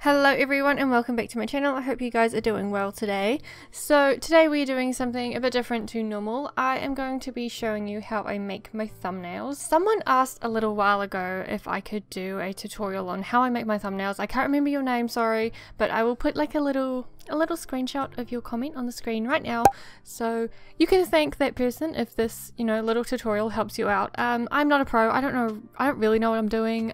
Hello everyone and welcome back to my channel. I hope you guys are doing well today. So today we're doing something a bit different to normal. I am going to be showing you how I make my thumbnails. Someone asked a little while ago if I could do a tutorial on how I make my thumbnails. I can't remember your name, sorry, but I will put like a little screenshot of your comment on the screen right now, so you can thank that person if this, little tutorial helps you out. I'm not a pro. I don't really know what I'm doing.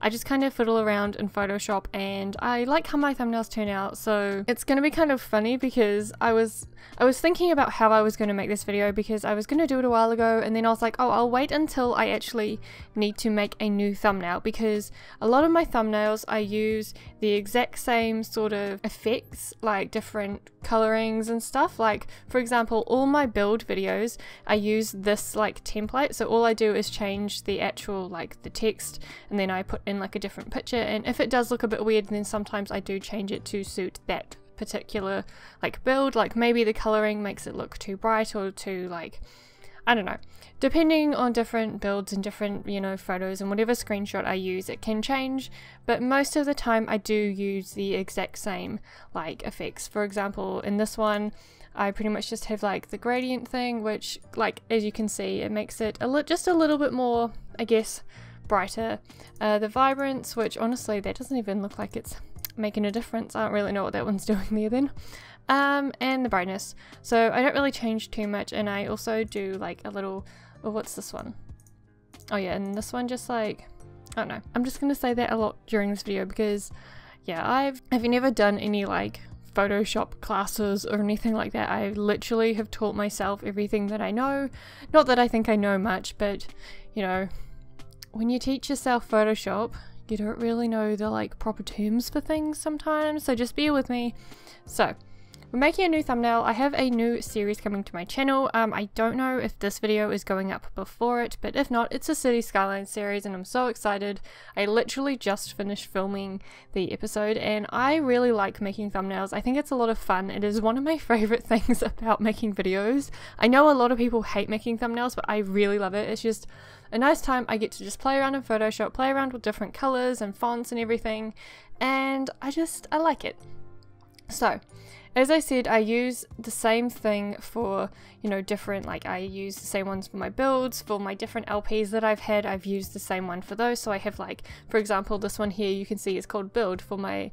I just kind of fiddle around in Photoshop and I like how my thumbnails turn out, so it's gonna be kind of funny because I was thinking about how I was going to make this video because I was going to do it a while ago, and then I was like, oh, I'll wait until I actually need to make a new thumbnail, because a lot of my thumbnails I use the exact same sort of effects, like different colorings and stuff. Like for example, all my build videos I use this like template, so all I do is change the actual like the text and then I put in like a different picture, and if it does look a bit weird then sometimes I do change it to suit that particular like build. Like maybe the coloring makes it look too bright or too like, I don't know, depending on different builds and different photos and whatever screenshot I use it can change, but most of the time I do use the exact same like effects. For example, in this one I pretty much just have like the gradient thing, which like as you can see it makes it just a little bit more, I guess, brighter. The vibrance, which honestly that doesn't even look like it's making a difference. I don't really know what that one's doing there then. And the brightness. So I don't really change too much, and I also do like a little, oh, what's this one? Oh yeah, and this one just like, I don't know. I'm just gonna say that a lot during this video because yeah, I've never done any like Photoshop classes or anything like that. I literally have taught myself everything that I know. Not that I think I know much, but when you teach yourself Photoshop, you don't really know the like proper terms for things sometimes, so just bear with me. So we're making a new thumbnail. I have a new series coming to my channel. I don't know if this video is going up before it, but if not, it's a City Skylines series and I'm so excited. I literally just finished filming the episode and I really like making thumbnails. I think it's a lot of fun. It is one of my favorite things about making videos. I know a lot of people hate making thumbnails, but I really love it. It's just a nice time. I get to just play around in Photoshop, play around with different colors and fonts and everything, and I like it. So as I said, I use the same thing for different, like I use the same ones for my builds, for my different LPs that I've had, I've used the same one for those. So I have like, for example, this one here you can see is called Build for my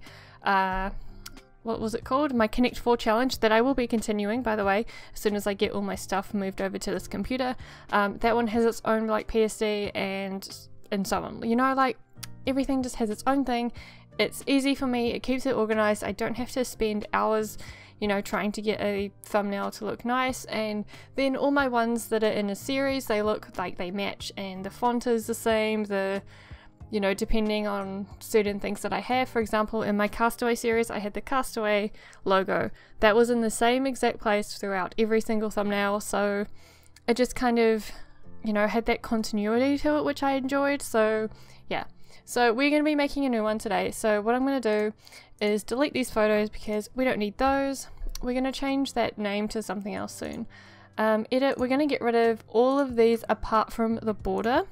what was it called? My Connect 4 challenge that I will be continuing, by the way, as soon as I get all my stuff moved over to this computer. That one has its own like PSD and so on. Like everything just has its own thing. It's easy for me, it keeps it organized. I don't have to spend hours trying to get a thumbnail to look nice, and then all my ones that are in a series, they look like they match and the font is the same, depending on certain things that I have. For example, in my Castaway series I had the Castaway logo that was in the same exact place throughout every single thumbnail, so it just kind of had that continuity to it, which I enjoyed. So yeah, so we're going to be making a new one today. So what I'm going to do is delete these photos because we don't need those. We're going to change that name to something else soon. Edit, we're going to get rid of all of these apart from the border,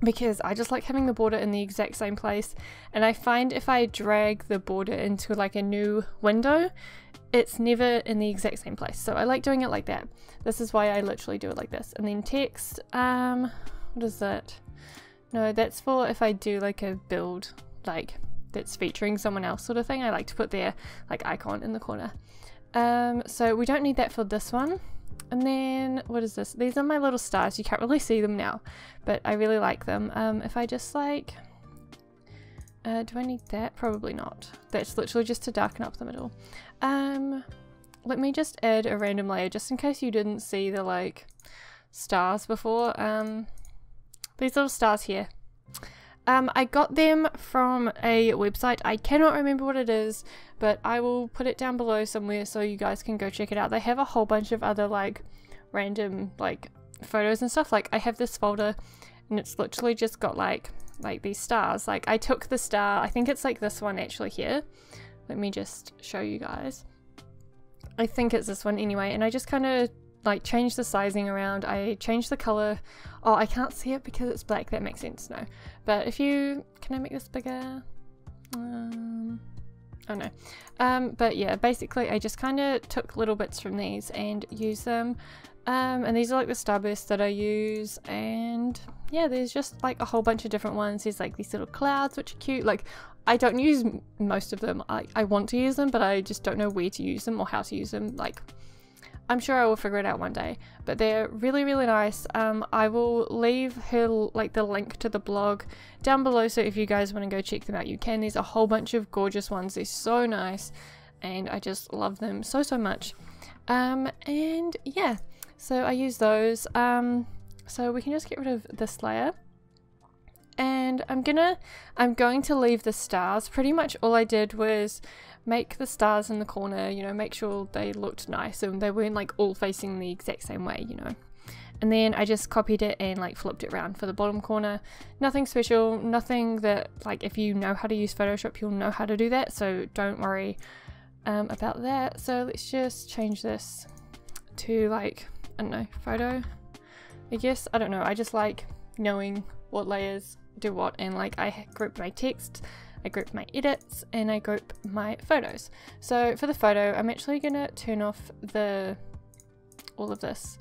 because I just like having the border in the exact same place, and I find if I drag the border into like a new window, it's never in the exact same place. So I like doing it like that. This is why I literally do it like this. And then text, what is that? No, that's for if I do like a build like that's featuring someone else sort of thing. I like to put their like icon in the corner. So we don't need that for this one. And then what is this? These are my little stars. You can't really see them now, but I really like them. If I just like, do I need that? Probably not. That's literally just to darken up the middle. Let me just add a random layer just in case you didn't see the like stars before. These little stars here. I got them from a website. I cannot remember what it is, but I will put it down below somewhere so you guys can go check it out. They have a whole bunch of other like random like photos and stuff. Like I have this folder and it's literally just got like these stars. Like I took the star, I think it's like this one actually here. Let me just show you guys. I think it's this one anyway, and I just kind of like change the sizing around. I change the color. Oh, I can't see it because it's black. That makes sense. No, but if you, can I make this bigger? Oh no. But yeah, basically I just kind of took little bits from these and used them. And these are like the starbursts that I use, and yeah, there's just like a whole bunch of different ones. There's like these little clouds which are cute. Like, I don't use most of them. I want to use them, but I just don't know where to use them or how to use them. Like, I'm sure I will figure it out one day, but they're really, really nice. I will leave her like the link to the blog down below, so if you guys want to go check them out, you can. There's a whole bunch of gorgeous ones. They're so nice, and I just love them so much. And yeah, so I use those. So we can just get rid of this layer, and I'm going to leave the stars. Pretty much all I did was make the stars in the corner, you know, make sure they looked nice and they weren't like all facing the exact same way, you know. And then I just copied it and like flipped it around for the bottom corner. Nothing special, nothing that, like, if you know how to use Photoshop, you'll know how to do that, so don't worry about that. So let's just change this to like, I don't know, photo, I guess. I don't know, I just like knowing what layers do what, and like I group my text, I group my edits, and I group my photos. So for the photo, I'm actually gonna turn off all of this.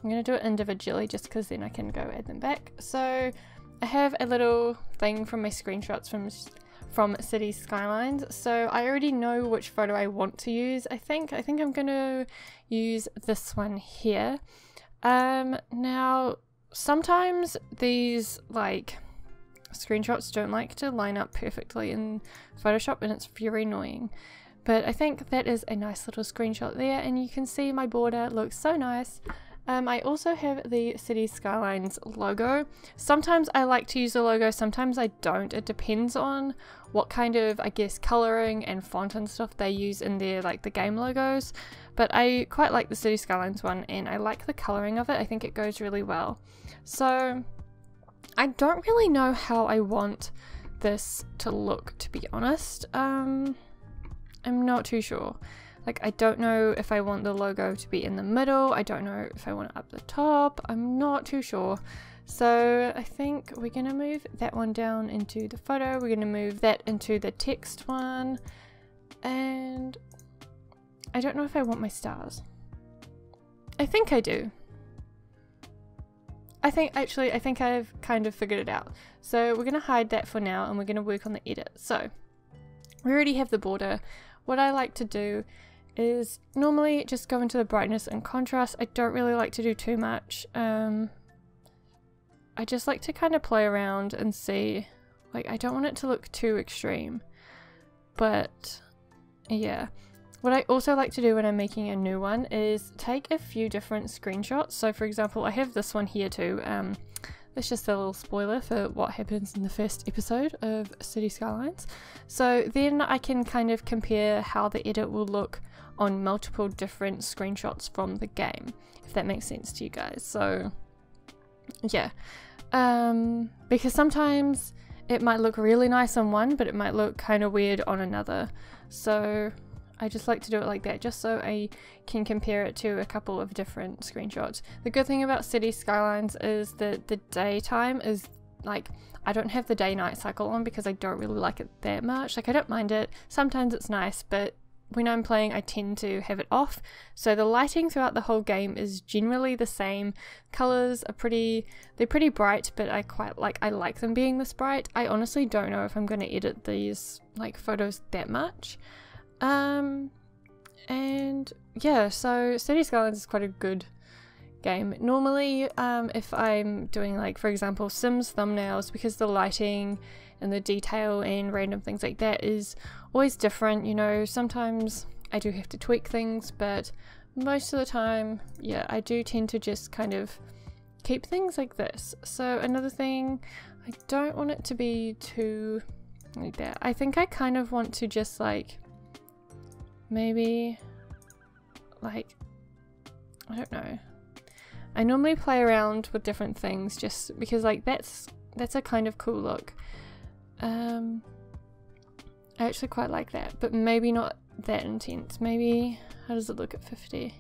I'm gonna do it individually just because then I can go add them back. So I have a little thing from my screenshots from city skylines. So I already know which photo I want to use. I think I'm gonna use this one here. Now sometimes these like screenshots don't like to line up perfectly in Photoshop, and it's very annoying, but I think that is a nice little screenshot there, and you can see my border looks so nice. I also have the City Skylines logo. Sometimes I like to use the logo, sometimes I don't. It depends on what kind of, I guess, coloring and font and stuff they use in their, like, the game logos. But I quite like the City Skylines one, and I like the coloring of it. I think it goes really well. So I don't really know how I want this to look, to be honest. I'm not too sure. Like, I don't know if I want the logo to be in the middle. I don't know if I want it up the top. I'm not too sure. So I think we're gonna move that one down into the photo. We're gonna move that into the text one. And I don't know if I want my stars. I think I do. I think I've kind of figured it out. So we're gonna hide that for now, and we're gonna work on the edit. So we already have the border. What I like to do is normally just go into the brightness and contrast. I don't really like to do too much. I just like to kind of play around and see. Like, I don't want it to look too extreme, but yeah. What I also like to do when I'm making a new one is take a few different screenshots. So for example, I have this one here too. That's just a little spoiler for what happens in the first episode of City Skylines. So then I can kind of compare how the edit will look on multiple different screenshots from the game, if that makes sense to you guys. So yeah, because sometimes it might look really nice on one, but it might look kind of weird on another. So I just like to do it like that, just so I can compare it to a couple of different screenshots. The good thing about City Skylines is that the daytime is, like, I don't have the day-night cycle on because I don't really like it that much. Like, I don't mind it. Sometimes it's nice, but when I'm playing, I tend to have it off. So the lighting throughout the whole game is generally the same. Colors are they're pretty bright, but I like them being this bright. I honestly don't know if I'm going to edit these, like, photos that much. And yeah, so City Skylines is quite a good game. Normally, if I'm doing, like, for example, Sims thumbnails, because the lighting and the detail and random things like that is always different, you know, sometimes I do have to tweak things, but most of the time, yeah, I do tend to just kind of keep things like this. So another thing, I don't want it to be too like that. I think I kind of want to just, like, maybe, like, I don't know. I normally play around with different things just because, like, that's a kind of cool look. I actually quite like that, but maybe not that intense. Maybe, how does it look at 50?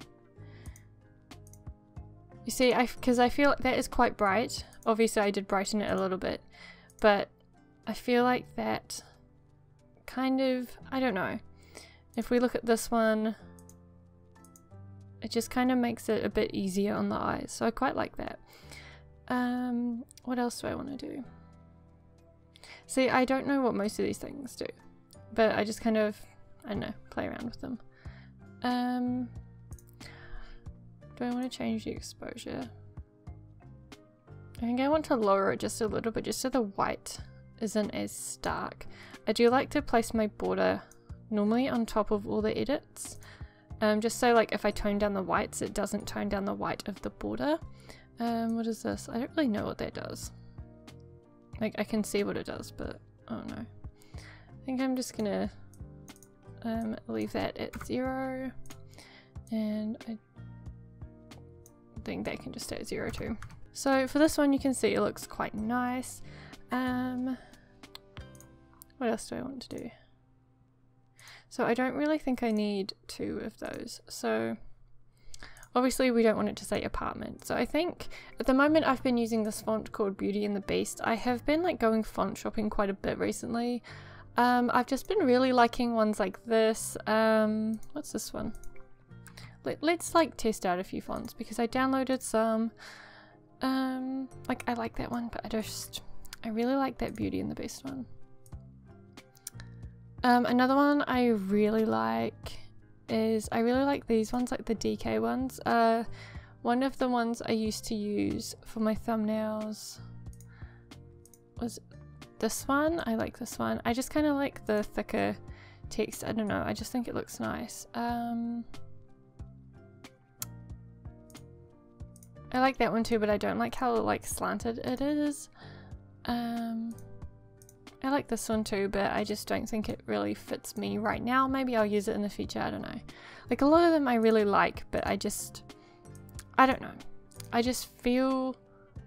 You see, because I feel like that is quite bright. Obviously I did brighten it a little bit, but I feel like that kind of, I don't know. If we look at this one, it just kind of makes it a bit easier on the eyes. So I quite like that. What else do I want to do? See, I don't know what most of these things do, but I just kind of, I don't know, play around with them. Do I want to change the exposure? I think I want to lower it just a little bit, just so the white isn't as stark. I do like to place my border normally on top of all the edits, just so like if I tone down the whites, it doesn't tone down the white of the border. What is this? I don't really know what that does. Like, I can see what it does, but I don't know. I think I'm just gonna leave that at 0, and I think that can just stay at 0 too. So for this one, you can see it looks quite nice. What else do I want to do? So I don't really think I need 2 of those. So obviously we don't want it to say apartment. So I think at the moment I've been using this font called Beauty and the Beast. I have been like going font shopping quite a bit recently. I've just been really liking ones like this. What's this one? Let's like test out a few fonts because I downloaded some. Like I like that one, but I really like that Beauty and the Beast one. Another one I really like is, I really like these ones, like the DK ones. One of the ones I used to use for my thumbnails was this one. I like this one. I just kind of like the thicker text. I don't know, I just think it looks nice. I like that one too, but I don't like how like slanted it is. I like this one too, but I just don't think it really fits me right now. Maybe I'll use it in the future, I don't know. Like a lot of them I really like, but I don't know. I just feel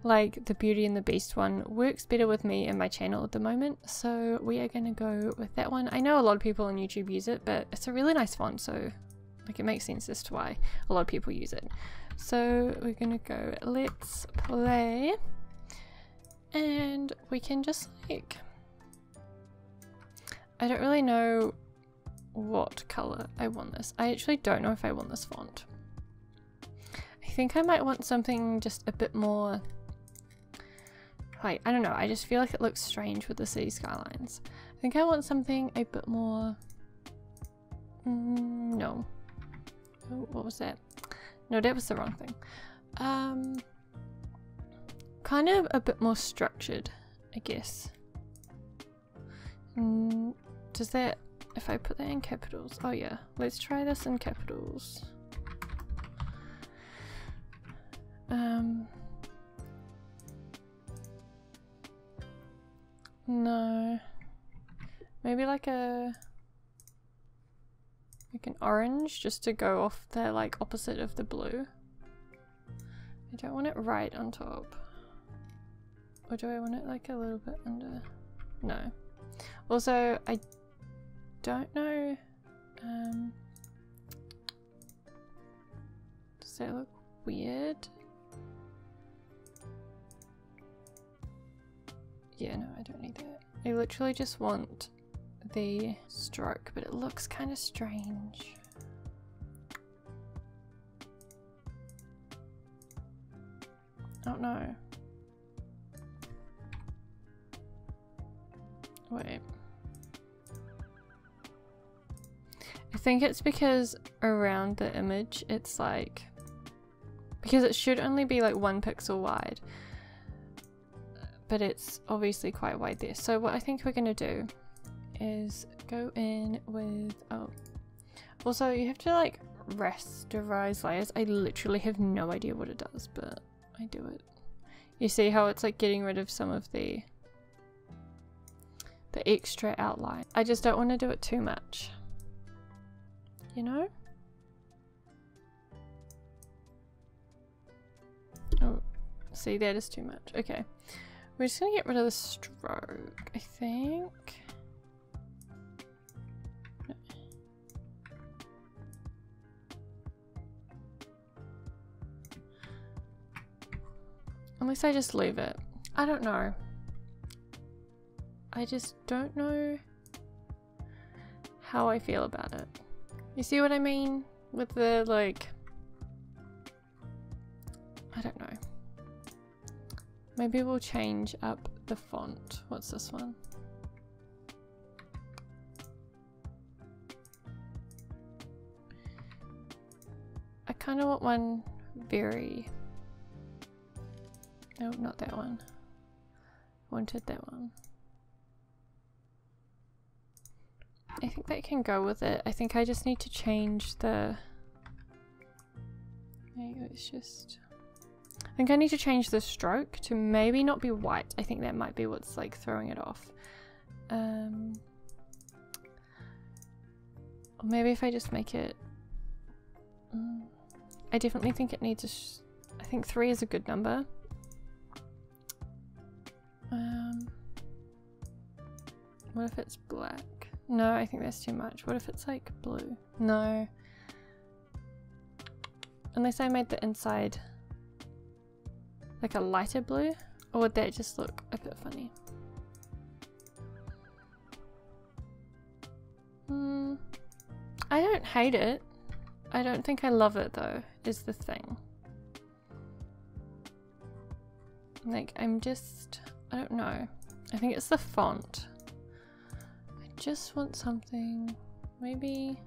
like the Beauty and the Beast one works better with me and my channel at the moment, so we are gonna go with that one. I know a lot of people on YouTube use it, but it's a really nice font, so like it makes sense as to why a lot of people use it. So we're gonna go let's play, and we can just like, I don't really know what color I want this. I actually don't know if I want this font. I think I might want something just a bit more, like, I don't know, I just feel like it looks strange with the city skylines. I think I want something a bit more, no. Oh, what was that? No, that was the wrong thing. Kind of a bit more structured, I guess. Does that, if I put that in capitals? Oh yeah, let's try this in capitals. No. Maybe like an orange, just to go off the like opposite of the blue. I don't want it right on top. Or do I want it like a little bit under? No. Also, I don't know, does that look weird? Yeah, no, I don't need that. I literally just want the stroke, but it looks kind of strange. I don't know. Wait. I think it's because around the image it's like, because it should only be like 1 pixel wide, but it's obviously quite wide there. So what I think we're gonna do is go in with, oh, also you have to like rasterize layers. I literally have no idea what it does, but I do it. You see how it's like getting rid of some of the extra outline. I just don't want to do it too much, you know? Oh, see, that is too much. Okay, we're just gonna get rid of the stroke, I think. No. Unless I just leave it. I don't know. I just don't know. how I feel about it. You see what I mean? With the, like, I don't know. Maybe we'll change up the font. What's this one? I kind of want one very... No, not that one. Wanted that one. I think that can go with it. I think I just need to change the... Maybe it's just... I think I need to change the stroke to maybe not be white. I think that might be what's like throwing it off. Or maybe if I just make it... I definitely think it needs a... I think 3 is a good number. What if it's black? No, I think that's too much. What if it's like blue? No. Unless I made the inside like a lighter blue, or would that just look a bit funny? I don't hate it. I don't think I love it though, is the thing. Like, I don't know. I think it's the font. I just want something, maybe...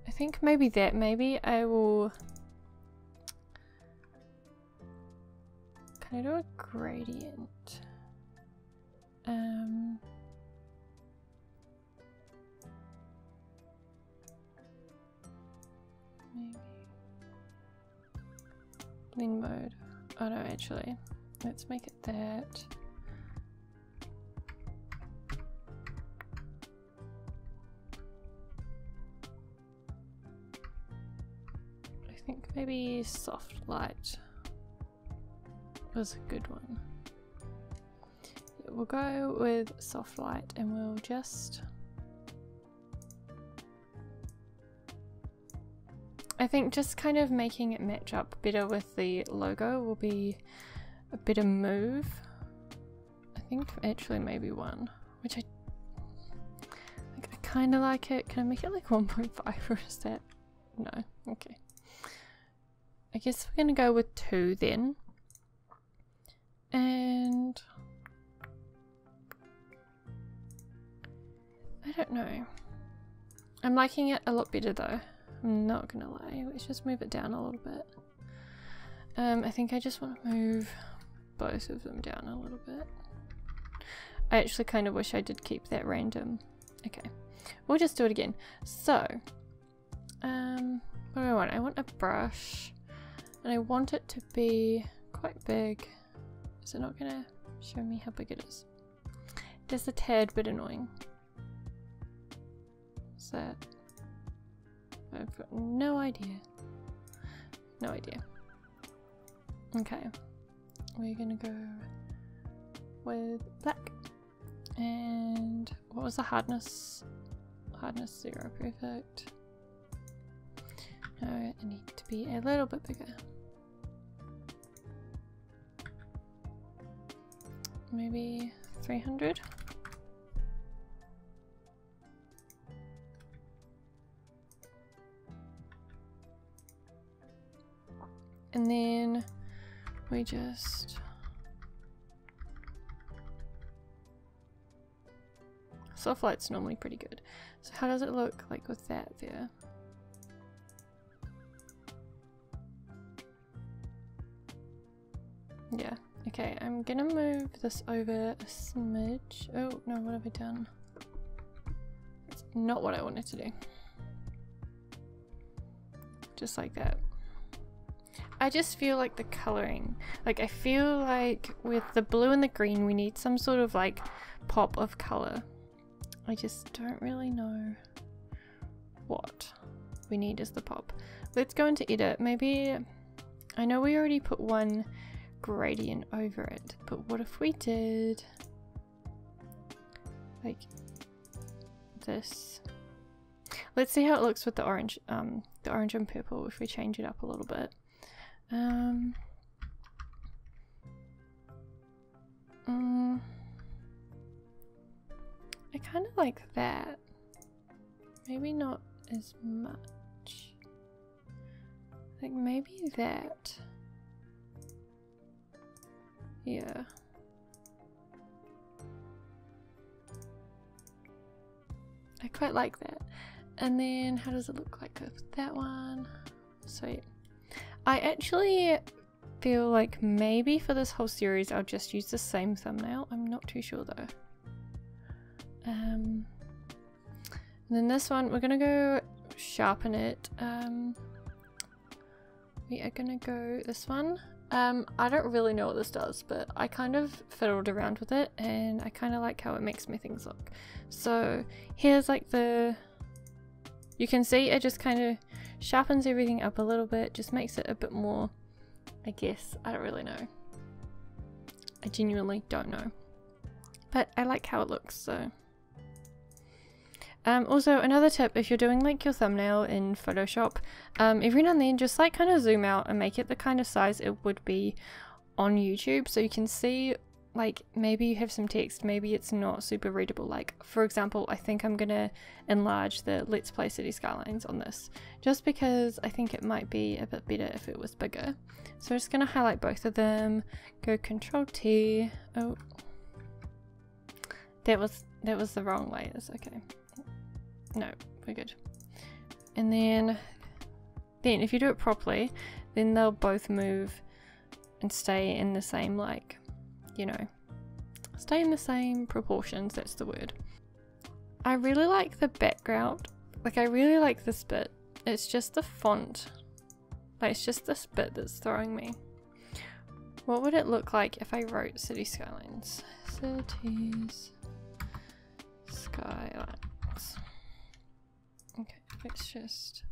I think maybe that, maybe I will... Can I do a gradient? Maybe blend mode. Oh no, actually, let's make it that. I think maybe soft light was a good one. Yeah, we'll go with soft light and we'll just... I think just kind of making it match up better with the logo will be a better move. I think actually maybe 1, which I kind of like it. Can I make it like 1.5 or is that? No, okay. I guess we're gonna go with 2 then. And I don't know. I'm liking it a lot better though. I'm not gonna lie. Let's just move it down a little bit. I think I just want to move both of them down a little bit. I actually kind of wish I did keep that random. Okay, we'll just do it again. So, what do I want? I want a brush, and I want it to be quite big. Is it not gonna show me how big it is? Just a tad bit annoying. What's that? I've got no idea. No idea. Okay. We're gonna go with black. And what was the hardness? Hardness 0, perfect. No, I need to be a little bit bigger. Maybe 300. And then we just soft light's normally pretty good. So how does it look like with that there? Yeah, okay, I'm gonna move this over a smidge. Oh no, what have I done? It's not what I wanted to do. Just like that. I just feel like the coloring, like I feel like with the blue and the green we need some sort of like pop of color. I just don't really know what we need as the pop. Let's go into edit. Maybe, I know we already put one gradient over it, but what if we did like this? Let's see how it looks with the orange and purple if we change it up a little bit. I kind of like that. Maybe not as much. Like maybe that. Yeah. I quite like that. And then how does it look like with that one? So I actually feel like maybe for this whole series I'll just use the same thumbnail. I'm not too sure though. And then this one we're gonna go sharpen it. We are gonna go this one. I don't really know what this does, but I kind of fiddled around with it and I kind of like how it makes my things look. So here's like you can see it just kind of sharpens everything up a little bit, just makes it a bit more, I guess. I don't really know. I genuinely don't know. But I like how it looks, so. Also, another tip, if you're doing like your thumbnail in Photoshop, every now and then just like kind of zoom out and make it the kind of size it would be on YouTube, so you can see like maybe you have some text, maybe it's not super readable. Like for example, I think I'm gonna enlarge the Let's Play City Skylines on this, just because I think it might be a bit better if it was bigger. So I'm just gonna highlight both of them, go Control T. Oh, that was the wrong layers. Okay. No, we're good. And then if you do it properly, then they'll both move and stay in the same, like, you know, stay in the same proportions, that's the word. I really like the background. Like, I really like this bit. It's just the font. Like, it's just this bit that's throwing me. What would it look like if I wrote City Skylines? Cities Skylines. Okay, let's just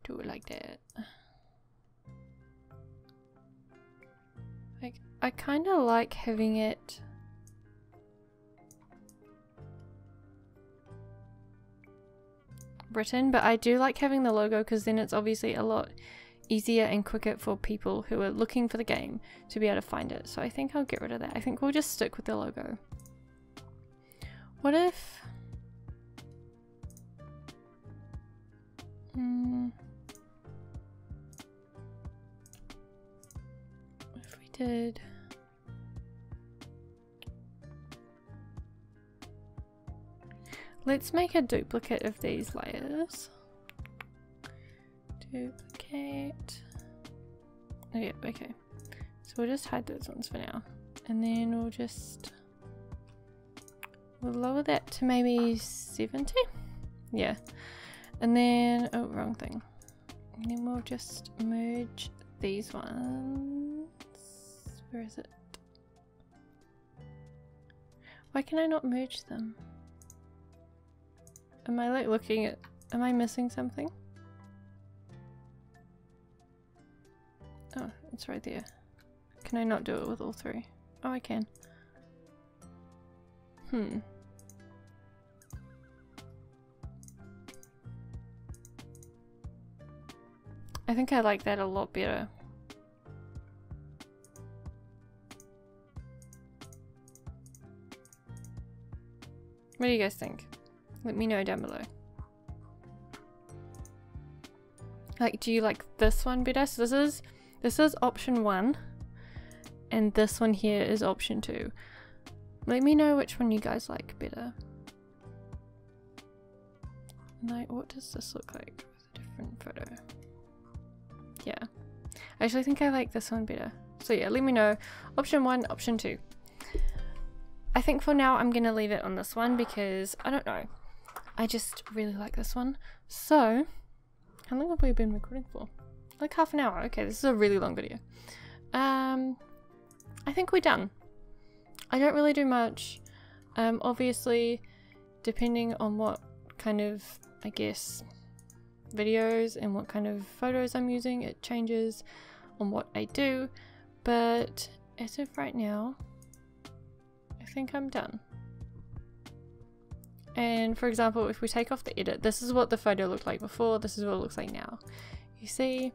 do it like that. Like, I kind of like having it written, but I do like having the logo because then it's obviously a lot easier and quicker for people who are looking for the game to be able to find it. So I think I'll get rid of that. I think we'll just stick with the logo. What if... if we did... Let's make a duplicate of these layers. Duplicate. Oh yeah, okay. So we'll just hide those ones for now. And then we'll lower that to maybe 70? Yeah. And then, oh, wrong thing. And then we'll just merge these ones. Where is it? Why can I not merge them? Am I like looking at, am I missing something? Oh, it's right there. Can I not do it with all three? Oh, I can. I think I like that a lot better. What do you guys think? Let me know down below. Like, do you like this one better? So this is option 1, and this one here is option 2. Let me know which one you guys like better. Like, what does this look like with a different photo? Yeah, I actually think I like this one better. So yeah, let me know. Option 1, option 2. I think for now I'm gonna leave it on this one because I don't know. I just really like this one. So, how long have we been recording for? Like half an hour. Okay, this is a really long video. I think we're done. I don't really do much. Obviously, depending on what kind of, I guess, videos and what kind of photos I'm using, it changes on what I do. But as of right now, I think I'm done. And for example, if we take off the edit, this is what the photo looked like before, this is what it looks like now. You see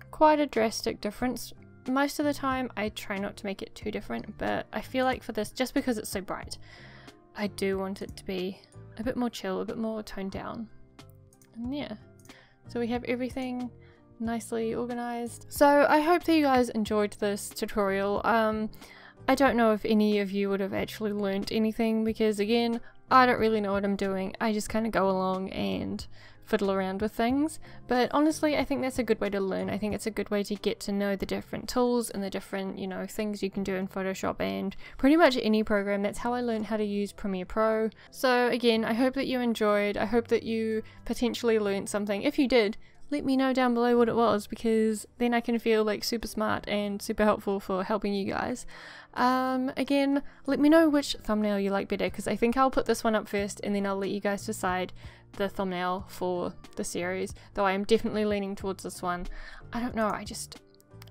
quite a drastic difference most of the time I try not to make it too different, but I feel like for this, just because it's so bright, I do want it to be a bit more chill, a bit more toned down. And yeah, so we have everything nicely organized. So I hope that you guys enjoyed this tutorial. I don't know if any of you would have actually learnt anything, because again, I don't really know what I'm doing. I just kind of go along and fiddle around with things, but honestly I think that's a good way to learn. I think it's a good way to get to know the different tools and the different, you know, things you can do in Photoshop and pretty much any program. That's how I learned how to use Premiere Pro. So again, I hope that you enjoyed. I hope that you potentially learned something. If you did, let me know down below what it was, because then I can feel like super smart and super helpful for helping you guys. Again, let me know which thumbnail you like better, because I think I'll put this one up first and then I'll let you guys decide the thumbnail for the series, though I am definitely leaning towards this one. I don't know, I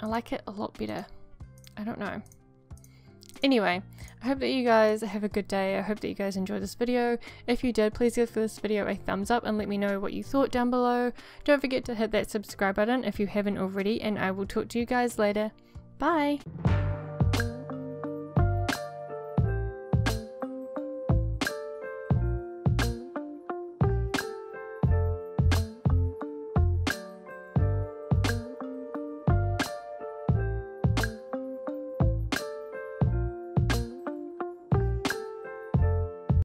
like it a lot better. I don't know. Anyway, I hope that you guys have a good day. I hope that you guys enjoyed this video. If you did, please give this video a thumbs up and let me know what you thought down below. Don't forget to hit that subscribe button if you haven't already, and I will talk to you guys later. Bye!